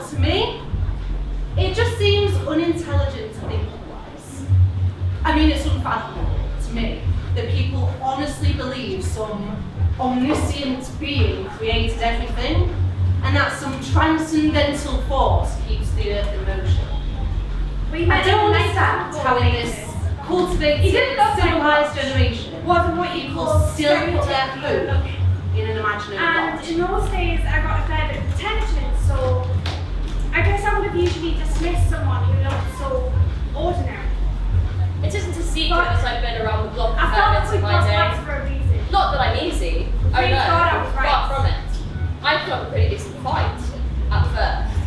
But to me, it just seems unintelligent to think otherwise. I mean, it's unfathomable to me that people honestly believe some omniscient being created everything, and that some transcendental force keeps the earth in motion. I don't understand how in this cultivated, civilized generation, people still put their hope in an imaginary God. And in those days, I got a fair bit of attention, so I guess I would have usually dismissed someone who looked so ordinary. It isn't a secret that I've been around the block I a felt fair like bit we in my crossed day. paths for a reason. Not that I'm easy. Oh Thank God I no, was right. far from it. I put up a pretty decent fight at first.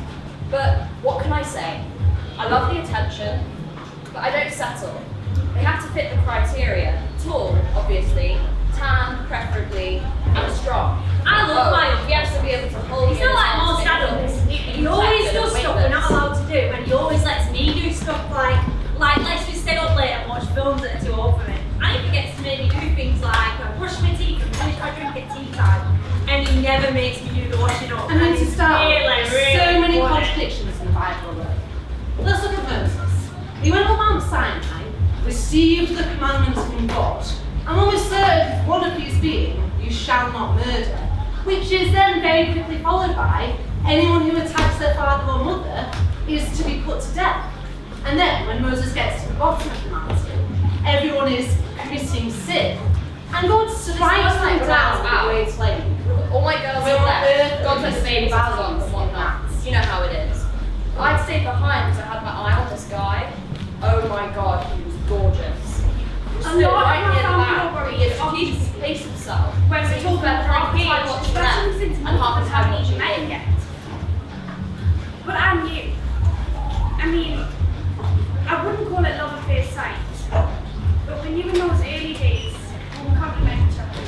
But what can I say? I love the attention, but I don't settle. They have to fit the criteria. Tall, obviously, tan, preferably, and strong. I love mine. He has to be able to hold He's me in not his like arms, most make me adults. feel He always protected does and stuff we're not weightless. allowed to do, and he always lets me do stuff like let's just stay up late and watch films that are too old for me. And he forgets to maybe do things like brush my teeth and finish my drink at tea time, and he never makes me do the washing up. And then to it's start, really, there's really so many funny. contradictions in the Bible. Let's look at Moses. He went up Mount Sinai, received the commandments from God, and when we serve one of these being, you shall not murder, which is then very quickly followed by anyone who attacks their father or mother is to be put to death. And then when Moses gets to the bottom of the mountain, everyone is committing sin. And God strikes them down with the way slain. All my girls We're are on left. earth God and took the we babies see off values and whatnot. in that. You know how it is. I'd stayed behind because I had my eye on this guy. Oh my God, he was gorgeous. He A stood lot of right my near the family back. were He introduced to place himself. When we So he told them spent half the time engaged, watching especially them since and most half of the the time time watching met me. yet. But I knew. I mean, I wouldn't call it love at first sight, but we knew in those early days when we complement each other,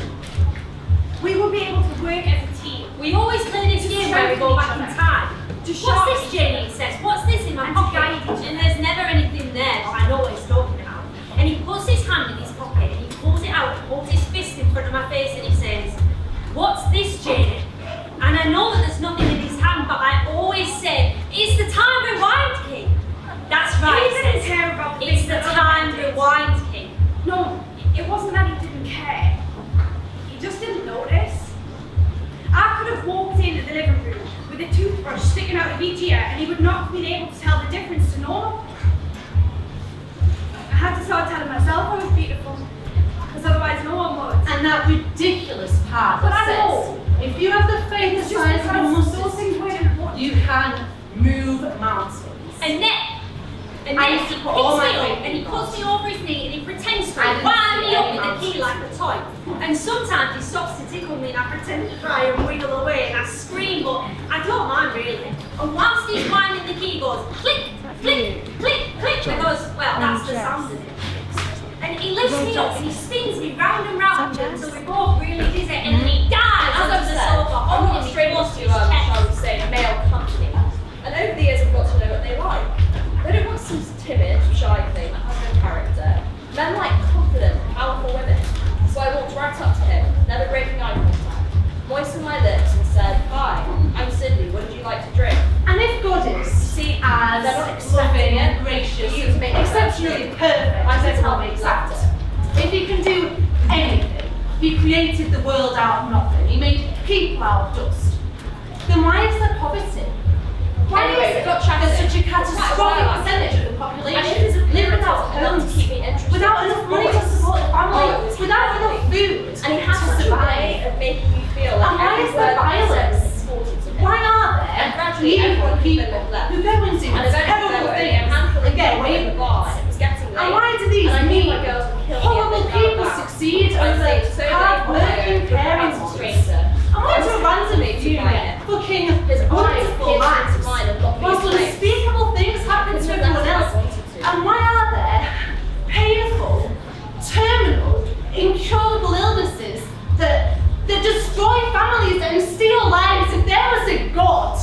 we would be able to work as a team. We always play this game where we go back in time. What's this, Jenny? He says, what's this in my And to pocket? guide each other. And there's never anything there, but I know what he's talking about. And he puts his hand in his pocket and he pulls it out and holds his fist in front of my face and he says, what's this, Jenny? And I know that there's nothing in his hand, but I always say, it's the time rewind, King. That's right, He he didn't says. care about It's things the that other time men did. rewind, King. No, it wasn't that he didn't care. He just didn't notice. I could have walked into the living room with a toothbrush sticking out of each ear and he would not have been able to tell the difference to normal. I had to start telling myself I was beautiful, because otherwise no one would. And that ridiculous part But that I says, know. if you have the faith the It's just size of a because mustard those things seed, weren't important. you can move mountains. And then I he used to picks put all my me up faith and in he God. puts me over his knee and he pretends to I didn't wind see me up any with the key like a toy. And sometimes he stops to tickle me and I pretend to try and wiggle away and I scream, but I don't mind really. And whilst he's winding the key, he goes click, click, click, click, because, well, that's the sound of it. And he lifts me up and he spins me round and round until we're both really dizzy and then he dives As onto I've the said, sofa, I'm holding not me strangers close to, to his chest. shall we say, male company. And over the years I've got to know what they like. They don't want some timid, shy thing that has no character. Men like confident, powerful women. So I walked right up to him, never breaking eye contact, moistened my lips and said, "Hi, I'm Cindy, what would you like to drink?" And if God is See, as they're not expecting loving, it. gracious, For you to make it exceptionally perfect. perfect, I as said, "Tell me makes exact out, if he can do anything, he created the world out of nothing, he made people out of dust, then why is there poverty? Why Anyway, is we it got that chatting. there's such a Quite catastrophic well. percentage of the And it population is live without enough to homes, keep me interested. without enough money to support the Oh, it family, was without enough food And he has to such a survive? way of making you feel like And why every is there word he says violence? is important to him. Why are And there gradually evil everyone people even left. who go and do And eventually terrible there were only a things handful of and get people away in the with bar, it? and it was getting late. And why do these And I knew mean, my girls would kill me if horrible they found people out. succeed I over stayed so late hard-working, caring to ones? stranger. And why do I was randomly captivated you by get it. fucking His eyes wonderful pierced lives into mine and locked me whilst in place. unspeakable things happen to Because everyone that's else? what I wanted to. And why are there painful, terminal, incurable illnesses that destroy families and steal lives? If there was a God,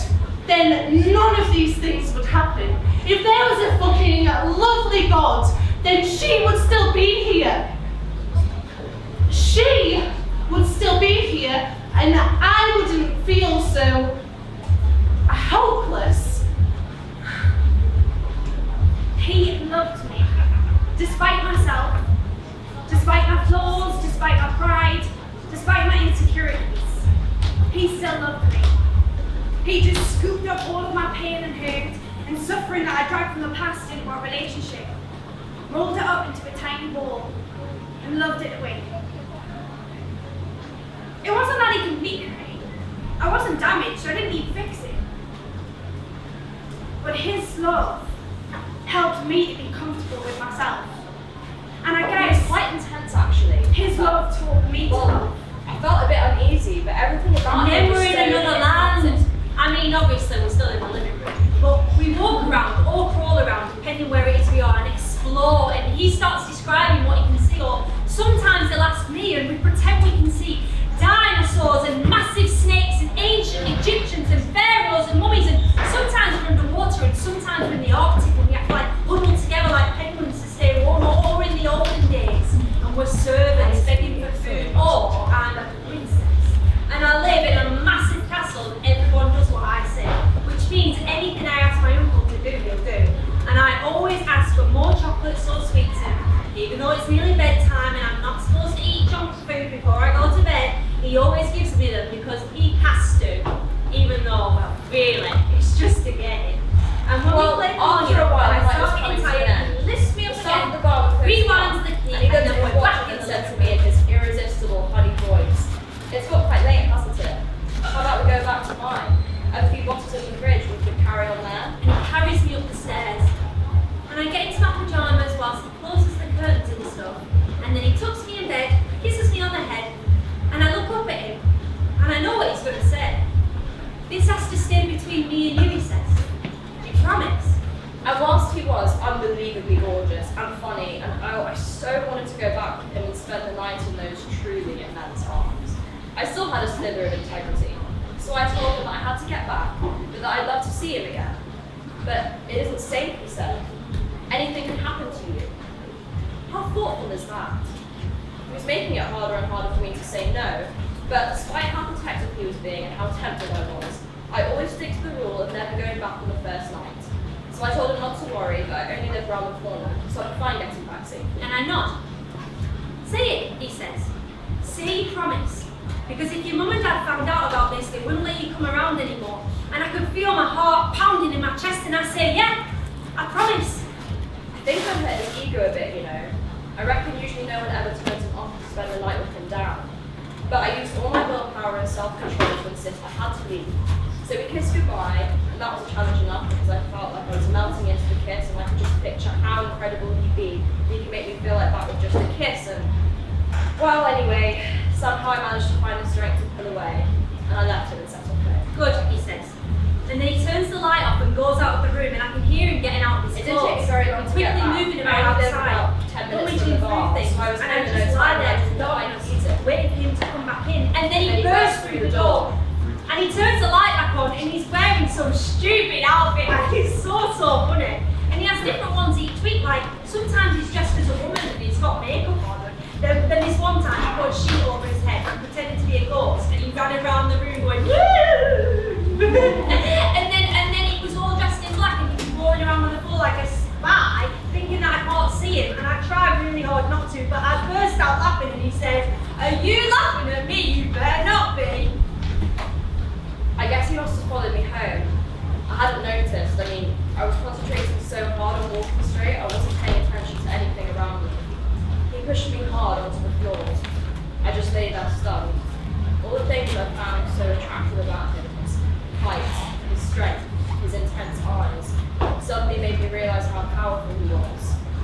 then none of these things would happen. If there was a fucking lovely God, then she would still be here. She would still be here, and I wouldn't feel so helpless he still loved me. He just scooped up all of my pain and hurt and suffering that I dragged from the past into our relationship, rolled it up into a tiny ball, and loved it away. It wasn't that he completed me. I wasn't damaged, I didn't need fixing. But his love helped me to be comfortable with myself. And I It was guess quite intense actually. his love taught me to Well, love. I felt a bit uneasy, but everything about And him then was we're so in another hypnotic. land. I mean, obviously we're still in the living room, but we walk around or crawl around, depending where it is we are, and explore. And he starts describing what he can see, or sometimes he'll ask me, and we pretend we can see dinosaurs and massive snakes and ancient Egyptians and pharaohs and mummies. And sometimes we're underwater, and sometimes we're in the Arctic, and we have to like huddle together like penguins to stay warm, or in the olden days, and we're servants begging for food. Or I'm a princess, and I live in a massive castle, and everyone does what I say, which means anything I ask my uncle to do, he'll do. And I always ask for more chocolates or sweets, and even though it's nearly bedtime and I'm not supposed to eat junk food before I go to bed, he always gives me them because he has to, even though, well, really, it's just to get it. And when Well, we play after a while, I I was start coming getting to an tired, end. he lifts me up Start again, the bar with Chris rewinds the key, and he and goes then to we're watch back in and the said to living me room. in his irresistible honey voice, "It's got quite late, hasn't it? How about we go back to mine? I have a few bottles in the fridge, we could carry on there." And he carries me up the stairs. And I get into my pajamas whilst he closes the curtains and stuff. And then he tucks me in bed, kisses me on the head, and I look up at him, and I know what he's going to say. "This has to stay between me and you," he says. "You promise?" And whilst he was unbelievably gorgeous and funny, and I so wanted to go back with him and spend the night in those truly immense arms, I still had a slither of integrity. So I told him that I had to get back, but that I'd love to see him again. "But it isn't safe," he said. "Anything can happen to you." How thoughtful is that? He was making it harder and harder for me to say no, but despite how protective he was being and how tempted I was, I always stick to the rule of never going back on the first night. So I told him not to worry, that I only live round the corner, so I'd find getting back safely. And I nod. "Say it," he says. "Say you promise. Because if your mum and dad found out about this, they wouldn't let you come around anymore." And I could feel my heart pounding in my chest, and I say, "Yeah, I promise." I think I've hurt his ego a bit, you know. I reckon usually no one ever turns him off to spend the night with him down. But I used all my willpower and self-control to insist I had to leave. So we kissed goodbye, and that was a challenge enough because I felt like I was melting into the kiss, and I could just picture how incredible he'd be. He could make me feel like that with just a kiss, and well, anyway, somehow I managed to find the strength to pull away, and I left him and set off home. "Good," he says. And then he turns the light off and goes out of the room, and I can hear him getting out of his It didn't take me clothes, very long to quickly get back. moving I around only lived outside, about 10 minutes rummaging from the through bar, things, so I was and home I in just no lie time, there and I just just thought I darkness, could eat it. waiting for him to come back in. And then he And he bursts burst through the door, and he turns the light back on, and he's wearing some stupid outfit, and it's so funny. And he has different ones each week, like sometimes he's dressed as a woman and he's got makeup on. Then this one time he put a sheet over his head and pretended to be a ghost, and he ran around the room going, "Woo!" and then he was all dressed in black, and he was rolling around on the floor like a spy, thinking that I can't see him. And I tried really hard not to, but I burst out laughing, and he said, "Are you laughing at me? You better not be." I guess he must have followed me home. I hadn't noticed. I mean, I was concentrating so hard on walking straight, I wasn't paying attention to anything around me. He pushed me hard onto the floor. I just lay there stunned. All the things that I found so attractive about him, his height, his strength, his intense eyes, suddenly made me realise how powerful he was,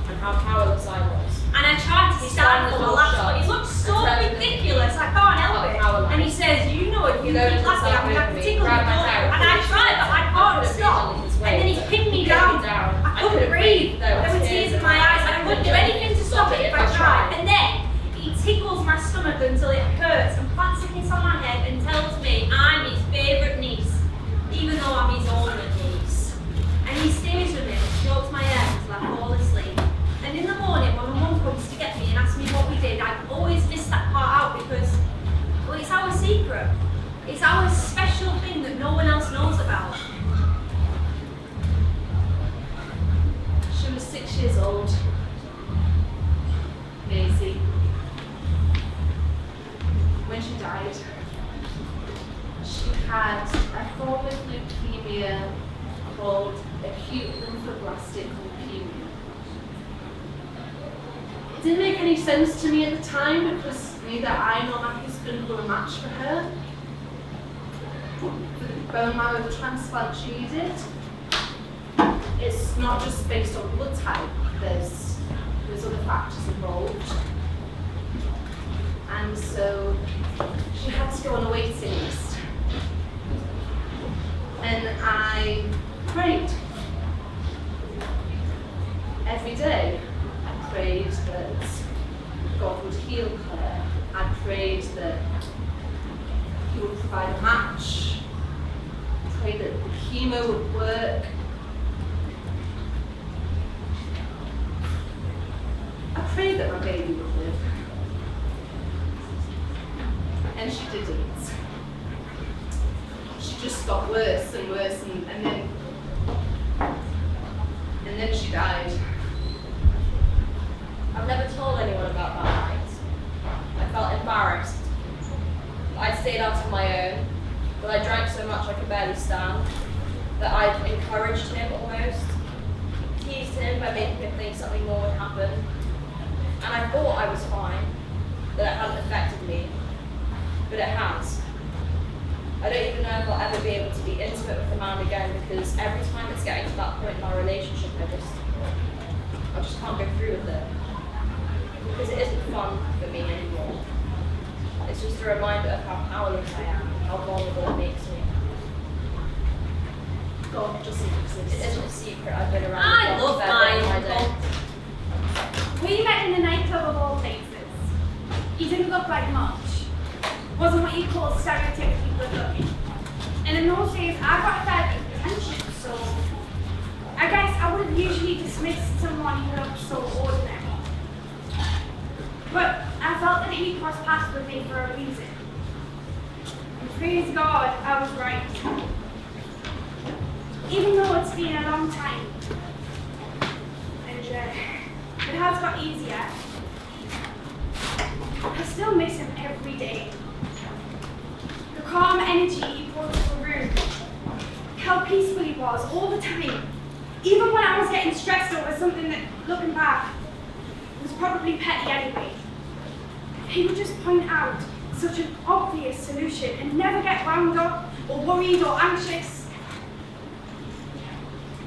and how powerless I was. And I tried to stand for my laugh, but he looked so ridiculous, I can't help it. And he says, "You know, if you keep laughing, I'm going to have to tickle you, don't you?" And I tried, but I can't stop. And then he pinned me down. I couldn't breathe. There were tears in my eyes, and I couldn't do anything to stop it if I tried. And then he tickles my stomach until it hurts and plants a kiss on my head and tells me I'm his favourite niece, even though I'm his only niece. And he stays with me and strokes my hair until I fall asleep. And in the morning, when my mum comes to get me and asks me what we did, I always miss that part out because, well, it's our secret. It's our special thing that no one else knows about. called acute lymphoblastic leukemia. It didn't make any sense to me at the time because neither I nor my husband were a match for her. For the bone marrow transplant she needed, it's not just based on blood type, there's other factors involved. And so she had to go on a waiting list. And I prayed. Every day I prayed that God would heal her. I prayed that He would provide a match. I prayed that the chemo would work. I prayed that my baby would live. And she didn't. She just got worse and worse, and then she died. I've never told anyone about that night. I felt embarrassed. I'd stayed out on my own, but I drank so much I could barely stand, that I'd encouraged him almost, teased him by making him think something more would happen. And I thought I was fine, that it hadn't affected me, but it has. I don't even know if I'll ever be able to be intimate with the man again because every time it's getting to that point in our relationship, I just can't go through with it. Because it isn't fun for me anymore. It's just a reminder of how powerless I am, how vulnerable it makes me. God doesn't exist. It isn't a secret I've been around I the love block fair my all day. We met in the nightclub of all places. He didn't look like much. Wasn't what you call stereotypically good looking. And in those days, I got a fair bit of attention, so I guess I would have usually dismissed someone who looked so ordinary. But I felt that he crossed paths with me for a reason. And praise God, I was right. Even though it's been a long time, and it has got easier, I still miss him every day. The calm energy he brought to the room, how peaceful he was all the time, even when I was getting stressed over something that, looking back, was probably petty anyway. He would just point out such an obvious solution and never get wound up or worried or anxious.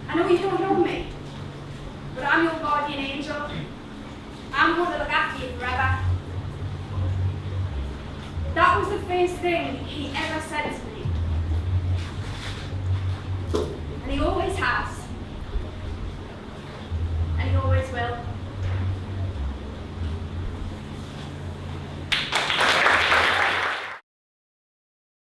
I know you don't know me, but I'm your guardian angel. I'm going to look after you forever. That was the first thing he ever said to me. And he always has.